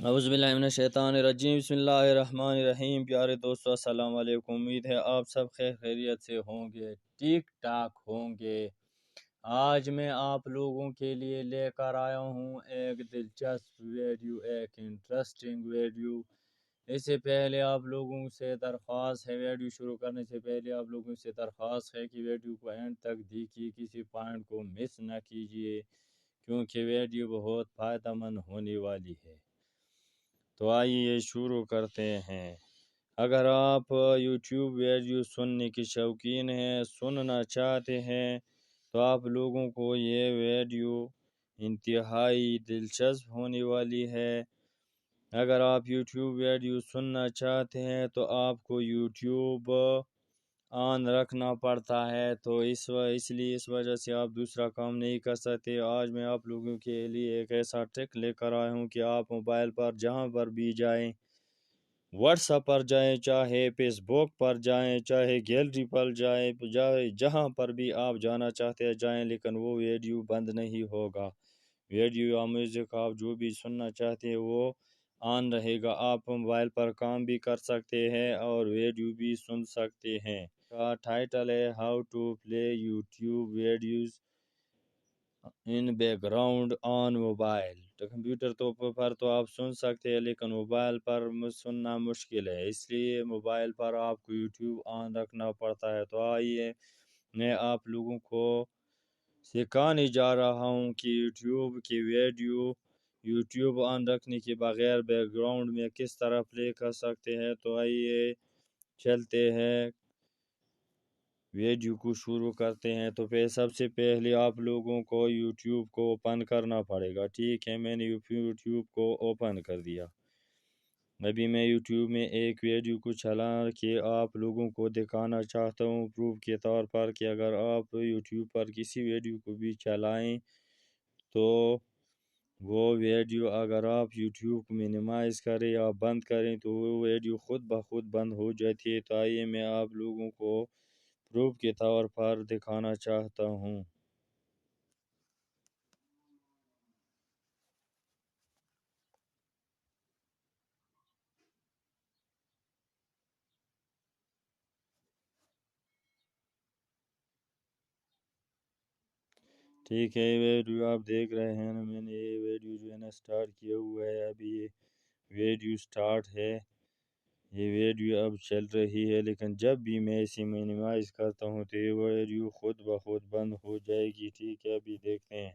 اعوذ باللہ من الشیطان الرجیم، بسم اللہ الرحمن الرحیم۔ پیارے دوستو السلام علیکم، امید ہے آپ سب خیریت سے ہوں گے، ٹھیک ٹاک ہوں گے۔ آج میں آپ لوگوں کے لیے لے کر آیا ہوں ایک دلچسپ ویڈیو، ایک انٹرسٹنگ ویڈیو۔ اس سے پہلے آپ لوگوں سے درخواست ہے، ویڈیو شروع کرنے سے پہلے آپ لوگوں سے درخواست ہے کہ ویڈیو کو اینڈ تک دیکھیے، کسی پوائنٹ کو مس نہ کیجیے، کیونکہ ویڈیو بہت فائدہ مند ہونے والی ہے۔ تو آئیے شروع کرتے ہیں۔ اگر آپ یوٹیوب ویڈیو سننے کے شوقین ہیں، سننا چاہتے ہیں، تو آپ لوگوں کو یہ ویڈیو انتہائی دلچسپ ہونے والی ہے۔ اگر آپ یوٹیوب ویڈیو سننا چاہتے ہیں تو آپ کو یوٹیوب آن رکھنا پڑتا ہے، تو اس لیے اس وجہ سے آپ دوسرا کام نہیں کر سکتے۔ آج میں آپ لوگوں کے لیے ایک ایسا ٹرک لے کر آیا ہوں کہ آپ موبائل پر جہاں پر بھی جائیں، واٹس ایپ پر جائیں، چاہے فیس بک پر جائیں، چاہے گیلری پر جائیں، جہاں پر بھی آپ جانا چاہتے ہیں جائیں، لیکن وہ ویڈیو بند نہیں ہوگا۔ ویڈیو یا میوزک آپ جو بھی سننا چاہتے ہیں وہ آن رہے گا۔ آپ موبائل پر کام بھی کر سکتے ہیں اور ویڈیو بھی سن سکتے ہیں۔ کا ٹائٹل ہے how to play YouTube videos in background on mobile. تو کمپیوٹر پر تو آپ سن سکتے ہیں، لیکن موبائل پر سننا مشکل ہے، اس لیے موبائل پر آپ کو یوٹیوب آن رکھنا پڑتا ہے۔ تو آئیے میں آپ لوگوں کو سکھانے جا رہا ہوں کہ یوٹیوب کی ویڈیو یوٹیوب آن رکھنے کے بغیر بیک گراؤنڈ میں کس طرح پلے کر سکتے ہیں۔ تو آئیے چلتے ہیں، ویڈیو کو شروع کرتے ہیں۔ تو پھر سب سے پہلے آپ لوگوں کو یوٹیوب کو اوپن کرنا پڑے گا، ٹھیک ہے۔ میں نے یوٹیوب کو اوپن کر دیا۔ ابھی میں یوٹیوب میں ایک ویڈیو کو چلا کے آپ لوگوں کو دکھانا چاہتا ہوں پروف کے طور پر کہ اگر آپ یوٹیوب پر کسی ویڈیو کو بھی چلائیں تو وہ ویڈیو اگر آپ یوٹیوب کو منیمائز کریں یا بند کریں تو وہ ویڈیو خود بخود بند ہو جاتی ہے۔ تو آئیے میں آپ لوگوں کو پروف کے طور پر دکھانا چاہتا ہوں۔ ٹھیک ہے، یہ ویڈیو آپ دیکھ رہے ہیں نا، میں نے یہ ویڈیو جو ہے نا سٹارٹ کیا ہوا ہے۔ ابھی یہ ویڈیو سٹارٹ ہے، یہ ویڈیو اب چل رہی ہے، لیکن جب بھی میں اسے مینیمائز کرتا ہوں تو یہ ویڈیو خود بخود بند ہو جائے گی، ٹھیک ہے۔ ابھی دیکھتے ہیں،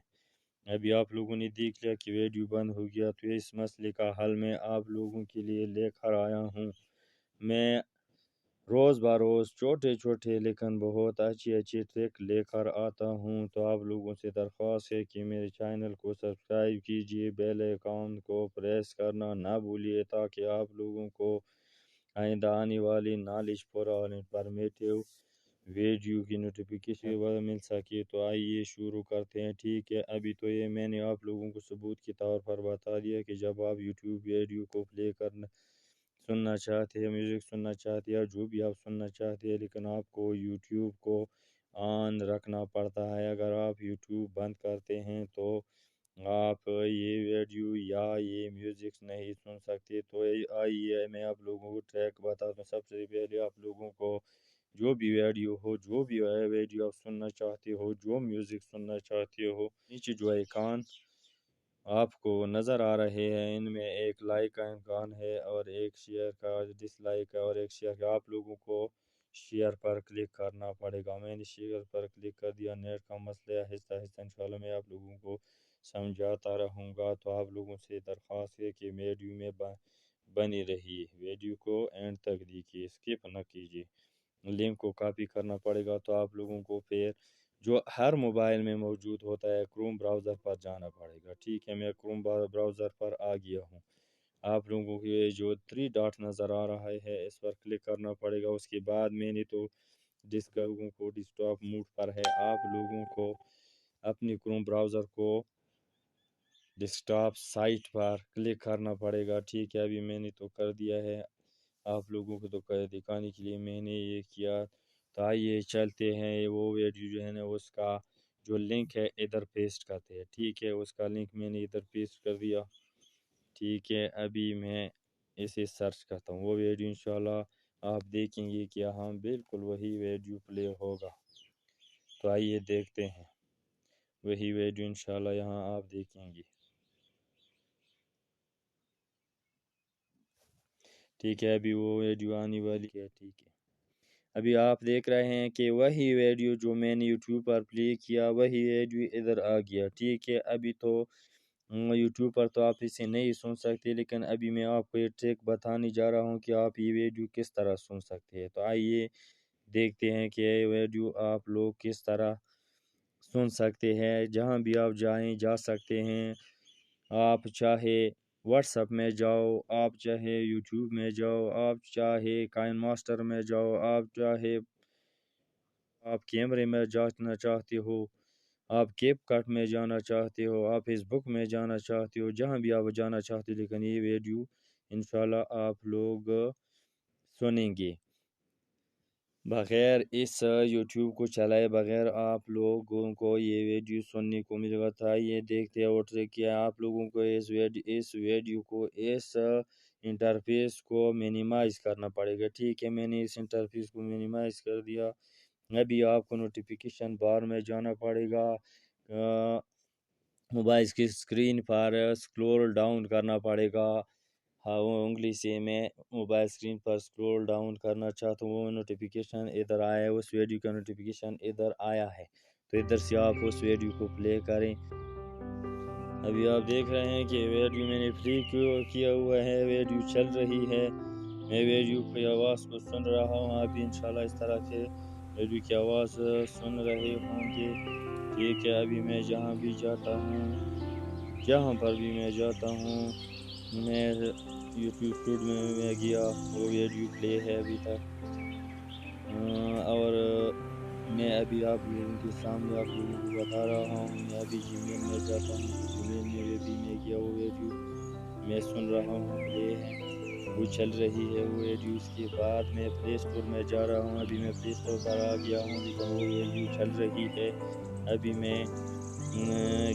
ابھی آپ لوگوں نے دیکھ لیا کہ ویڈیو بند ہو گیا۔ تو اس مسئلے کا حل میں آپ لوگوں کے لیے لے کر آیا ہوں۔ میں روز بروز چھوٹے لیکن بہت اچھی ٹرک لے کر آتا ہوں۔ تو آپ لوگوں سے درخواست ہے کہ میرے چینل کو سبسکرائب کیجیے، بیل آئیکن کو پریس کرنا نہ بھولیے، تاکہ آپ لوگوں کو آئندہ آنے والی نالج پر اور انفارمیٹیو ویڈیو کی نوٹیفیکیشن مل سکے۔ تو آئیے شروع کرتے ہیں، ٹھیک ہے۔ ابھی تو یہ میں نے آپ لوگوں کو ثبوت کے طور پر بتا دیا کہ جب آپ یوٹیوب ویڈیو کو پلے کرنا سننا چاہتے ہیں، میوزک سننا چاہتے ہیں، جو بھی آپ سننا چاہتے ہیں، لیکن آپ کو یوٹیوب کو آن رکھنا پڑتا ہے۔ اگر آپ یوٹیوب بند کرتے ہیں تو آپ یہ ویڈیو یا یہ میوزک نہیں سن سکتے۔ تو آئیے میں آپ لوگوں کو ٹریک بتاتا ہوں۔ سب سے پہلے آپ لوگوں کو جو بھی ویڈیو ہو، جو بھی ویڈیو آپ سننا چاہتے ہو، جو میوزک سننا چاہتے ہو، نیچے جو آئیکن آپ کو نظر آ رہے ہیں، ان میں ایک لائک کا امکان ہے اور ایک شیئر کا ڈس لائک ہے اور ایک شیئر کا۔ آپ لوگوں کو شیئر پر کلک کرنا پڑے گا۔ میں نے شیئر پر کلک کر دیا۔ نیٹ کا مسئلہ آہستہ انشاءاللہ میں آپ لوگوں کو سمجھاتا رہوں گا۔ تو آپ لوگوں سے درخواست ہے کہ ویڈیو میں بنی رہیے، ویڈیو کو اینڈ تک دیکھیے، اسکپ نہ کیجیے۔ لنک کو کاپی کرنا پڑے گا۔ تو آپ لوگوں کو پھر جو ہر موبائل میں موجود ہوتا ہے کروم براؤزر پر جانا پڑے گا، ٹھیک ہے۔ میں کروم براؤزر پر آ گیا ہوں۔ آپ لوگوں کو یہ جو 3 ڈاٹ نظر آ رہا ہے، اس پر کلک کرنا پڑے گا۔ اس کے بعد میں نے تو لوگوں کو ڈیسکٹاپ موڈ پر ہے، آپ لوگوں کو اپنی کروم براؤزر کو ڈیسکٹاپ سائٹ پر کلک کرنا پڑے گا، ٹھیک ہے۔ ابھی میں نے تو کر دیا ہے، آپ لوگوں کو تو دکھانے کے لیے میں نے یہ کیا۔ تو آئیے چلتے ہیں، وہ ویڈیو جو ہے نا اس کا جو لنک ہے ادھر پیسٹ کرتے ہیں، ٹھیک ہے۔ اس کا لنک میں نے ادھر پیسٹ کر دیا۔ ٹھیک ہے، ابھی میں اسے سرچ کرتا ہوں، وہ ویڈیو انشاءاللہ آپ دیکھیں گے کہ ہاں بالکل وہی ویڈیو پلے ہوگا۔ تو آئیے دیکھتے ہیں، وہی ویڈیو انشاءاللہ یہاں آپ دیکھیں گے۔ ٹھیک ہے، ابھی وہ ویڈیو آنے والی ہے۔ ٹھیک ہے، ابھی آپ دیکھ رہے ہیں کہ وہی ویڈیو جو میں نے یوٹیوب پر پلے کیا وہی ویڈیو ادھر آ گیا۔ ٹھیک ہے، ابھی تو یوٹیوب پر تو آپ اسے نہیں سن سکتے، لیکن ابھی میں آپ کو یہ ٹرک بتانے جا رہا ہوں کہ آپ یہ ویڈیو کس طرح سن سکتے ہیں۔ تو آئیے دیکھتے ہیں کہ یہ ویڈیو آپ لوگ کس طرح سن سکتے ہیں۔ جہاں بھی آپ جائیں جا سکتے ہیں، آپ چاہے واٹس ایپ میں جاؤ، آپ چاہے یوٹیوب میں جاؤ، آپ چاہے کائن ماسٹر میں جاؤ، آپ چاہے آپ کیمرے میں جانا چاہتے ہو، آپ کیپ کٹ میں جانا چاہتے ہو، آپ فیس بک میں جانا چاہتے ہو، جہاں بھی آپ جانا چاہتے ہو، لیکن یہ ویڈیو انشاءاللہ آپ لوگ سنیں گے بغیر اس یوٹیوب کو چلائے بغیر آپ لوگوں کو یہ ویڈیو سننے کو ملے گا۔ تو یہ دیکھتے ہیں اور کیا آپ لوگوں کو اس ویڈیو کو اس انٹرفیس کو مینیمائز کرنا پڑے گا۔ ٹھیک ہے، میں نے اس انٹرفیس کو مینیمائز کر دیا۔ ابھی آپ کو نوٹیفیکیشن بار میں جانا پڑے گا، موبائل کی اسکرین پر سکرول ڈاؤن کرنا پڑے گا۔ ہاں، وہ انگلی سے میں موبائل اسکرین پر سکرول ڈاؤن کرنا چاہتا ہوں، وہ نوٹیفیکیشن ادھر آیا ہے، اس ویڈیو کا نوٹیفیکیشن ادھر آیا ہے، تو ادھر سے آپ اس ویڈیو کو پلے کریں۔ ابھی آپ دیکھ رہے ہیں کہ ویڈیو میں نے پلے کیا ہوا ہے، ویڈیو چل رہی ہے، میں ویڈیو کی آواز کو سن رہا ہوں۔ ابھی انشاءاللہ اس طرح سے ویڈیو کی آواز سن رہے ہوں گے۔ ٹھیک ہے، ابھی میں جہاں بھی جاتا ہوں، جہاں پر بھی میں جاتا ہوں، میں یوٹیوب اسٹوڈیو میں گیا، وہ ویڈیو پلے ہے ابھی تک، اور میں ابھی آپ لوگوں کے سامنے آپ لوگوں کو بتا رہا ہوں۔ میں ابھی جی میل میں جاتا ہوں، تو جی میل میں بھی میں گیا، وہ ویڈیو میں سن رہا ہوں، پلے ہے، وہ چل رہی ہے وہ ویڈیو۔ اس کے بعد میں پلے اسٹور میں جا رہا ہوں، ابھی میں پلے اسٹور پر آ گیا ہوں، لیکن وہ ویڈیو چل رہی ہے۔ ابھی میں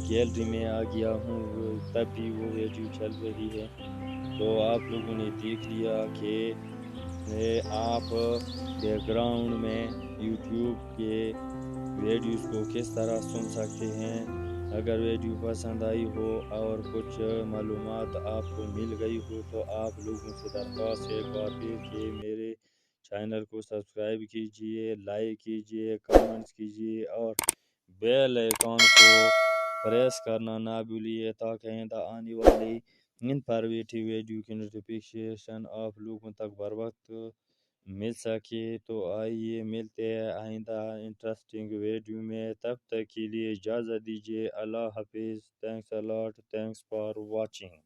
گیلری میں آ گیا ہوں، تب بھی وہ ویڈیو چل رہی ہے۔ تو آپ لوگوں نے دیکھ لیا کہ آپ بیک گراؤنڈ میں یوٹیوب کے ویڈیوز کو کس طرح سن سکتے ہیں۔ اگر ویڈیو پسند آئی ہو اور کچھ معلومات آپ کو مل گئی ہو، تو آپ لوگوں سے درخواست ہے ایک بار پھر کہ میرے چینل کو سبسکرائب کیجئے، لائک کیجئے، کمنٹس کیجئے اور بیل آئیکن کو پریس کرنا نہ بھولیے، تاکہ آئندہ آنے والی انفارمیٹیو ویڈیو کی نوٹیفیکیشن آپ لوگوں تک بر وقت مل سکے۔ تو آئیے ملتے ہیں آئندہ انٹرسٹنگ ویڈیو میں، تب تک کے لیے اجازت دیجیے۔ اللہ حافظ۔ Thanks allot, thanks for watching.